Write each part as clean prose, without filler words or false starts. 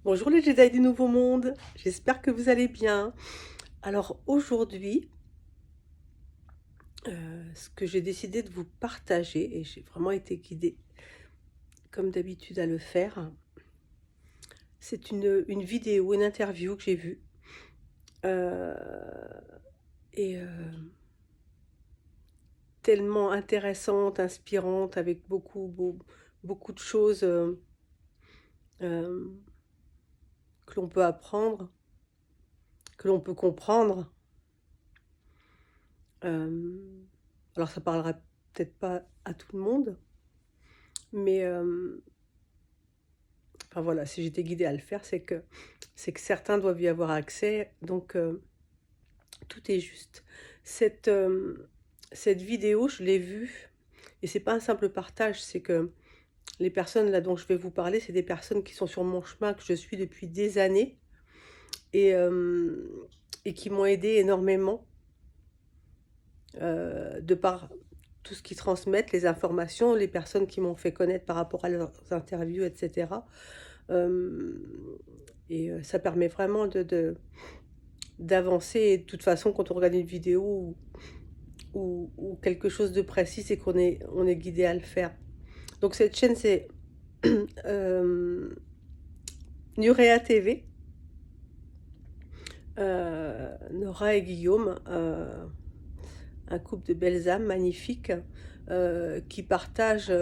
Bonjour les Jedi du Nouveau Monde, j'espère que vous allez bien. Alors aujourd'hui, ce que j'ai décidé de vous partager, et j'ai vraiment été guidée comme d'habitude à le faire, c'est une vidéo, une interview que j'ai vue. euh, et tellement intéressante, inspirante, avec beaucoup de choses euh, que l'on peut apprendre, que l'on peut comprendre. Euh, alors ça parlera peut-être pas à tout le monde, mais enfin voilà, si j'étais guidée à le faire, c'est que certains doivent y avoir accès, donc tout est juste. Cette, cette vidéo, je l'ai vue, et c'est pas un simple partage, c'est que les personnes là dont je vais vous parler, c'est des personnes qui sont sur mon chemin, que je suis depuis des années, et, euh, et qui m'ont aidé énormément de par tout ce qu'ils transmettent, les informations, les personnes qui m'ont fait connaître par rapport à leurs interviews, etc. Euh, ça permet vraiment d'avancer. Et de toute façon, quand on regarde une vidéo ou quelque chose de précis, c'est on est guidé à le faire. Donc cette chaîne, c'est euh, Nurea TV, Nora et Guillaume, un couple de belles âmes magnifiques qui partagent,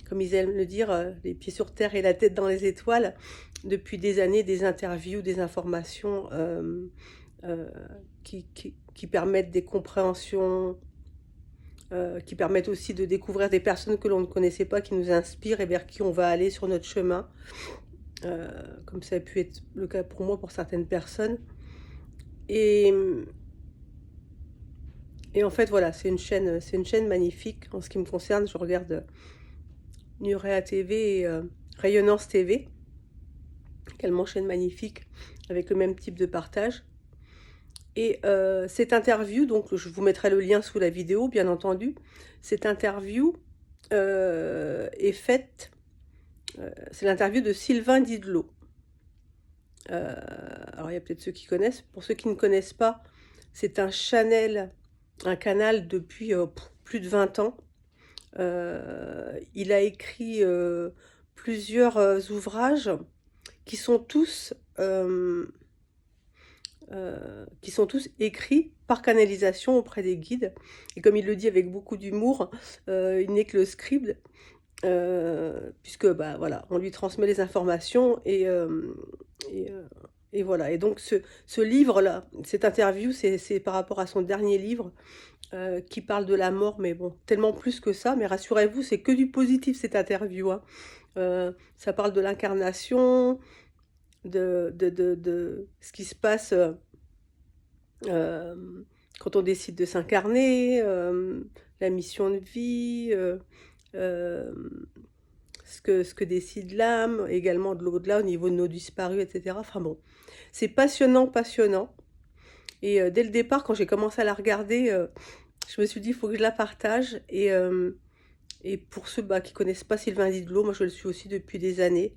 comme ils aiment le dire, les pieds sur terre et la tête dans les étoiles, depuis des années, des interviews, des informations euh, qui permettent des compréhensions, qui permettent aussi de découvrir des personnes que l'on ne connaissait pas, qui nous inspirent et vers qui on va aller sur notre chemin, comme ça a pu être le cas pour moi, pour certaines personnes. Et, et en fait, voilà, c'est une chaîne magnifique. En ce qui me concerne, je regarde Nurea TV et Rayonnance TV, également chaîne magnifique, avec le même type de partage. Et cette interview, donc je vous mettrai le lien sous la vidéo, bien entendu. Cette interview est faite, c'est l'interview de Sylvain Didlot. Alors il y a peut-être ceux qui connaissent. Pour ceux qui ne connaissent pas, c'est un canal depuis plus de 20 ans. Il a écrit plusieurs ouvrages qui sont tous écrits par canalisation auprès des guides. Et comme il le dit avec beaucoup d'humour, il n'est que le scribe, puisque bah, voilà, on lui transmet les informations et, euh, et voilà. Et donc ce livre-là, cette interview, c'est par rapport à son dernier livre qui parle de la mort, mais bon, tellement plus que ça. Mais rassurez-vous, c'est que du positif cette interview, hein. Ça parle de l'incarnation, de ce qui se passe euh, quand on décide de s'incarner, la mission de vie, euh, ce que décide l'âme, également de l'au-delà au niveau de nos disparus, etc. Enfin bon, c'est passionnant, passionnant. Et dès le départ, quand j'ai commencé à la regarder, je me suis dit, il faut que je la partage. Et pour ceux bah, qui connaissent pas Sylvain Didlot, moi je le suis aussi depuis des années.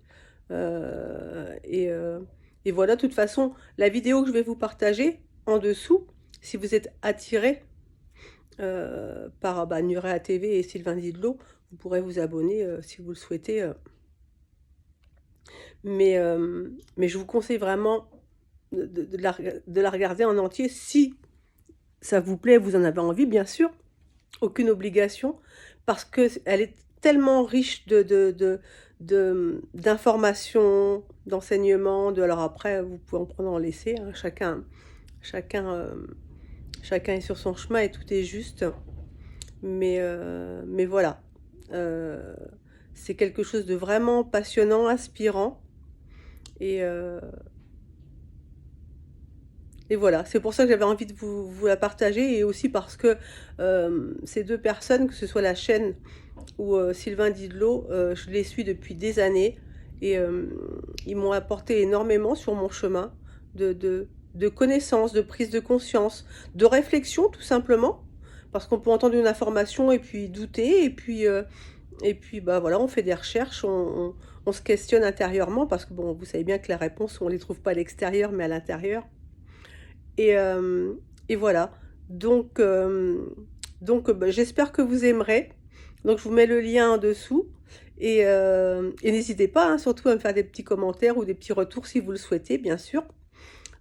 Euh, et, euh, et voilà, de toute façon, la vidéo que je vais vous partager en dessous, si vous êtes attiré par bah, Nurea TV et Sylvain Didlot, vous pourrez vous abonner si vous le souhaitez. Mais je vous conseille vraiment de la regarder en entier si ça vous plaît, vous en avez envie, bien sûr. Aucune obligation, parce qu'elle est tellement riche d'informations, d'enseignements, alors après, vous pouvez en prendre, en laisser, hein, chacun, chacun est sur son chemin et tout est juste. Mais voilà, Euh, c'est quelque chose de vraiment passionnant, inspirant, et, euh, et voilà, c'est pour ça que j'avais envie de vous la partager, et aussi parce que ces deux personnes, que ce soit la chaîne ou Sylvain Didlot, je les suis depuis des années et ils m'ont apporté énormément sur mon chemin de connaissances, de prise de conscience, de réflexion tout simplement, parce qu'on peut entendre une information et puis douter, et puis Et puis, bah voilà, on fait des recherches, on se questionne intérieurement parce que, bon, vous savez bien que les réponses, on les trouve pas à l'extérieur, mais à l'intérieur. Et, et voilà. Donc, bah, j'espère que vous aimerez. Donc, je vous mets le lien en dessous. Et n'hésitez pas, hein, surtout à me faire des petits commentaires ou des petits retours si vous le souhaitez, bien sûr.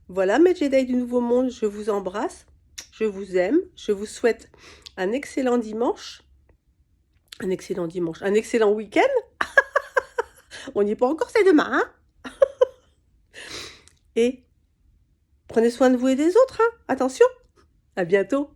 Voilà, mes Jedi du Nouveau Monde, je vous embrasse. Je vous aime. Je vous souhaite un excellent dimanche. Un excellent dimanche. Un excellent week-end. On n'y est pas encore, c'est demain, hein. Et prenez soin de vous et des autres, hein. Attention. À bientôt.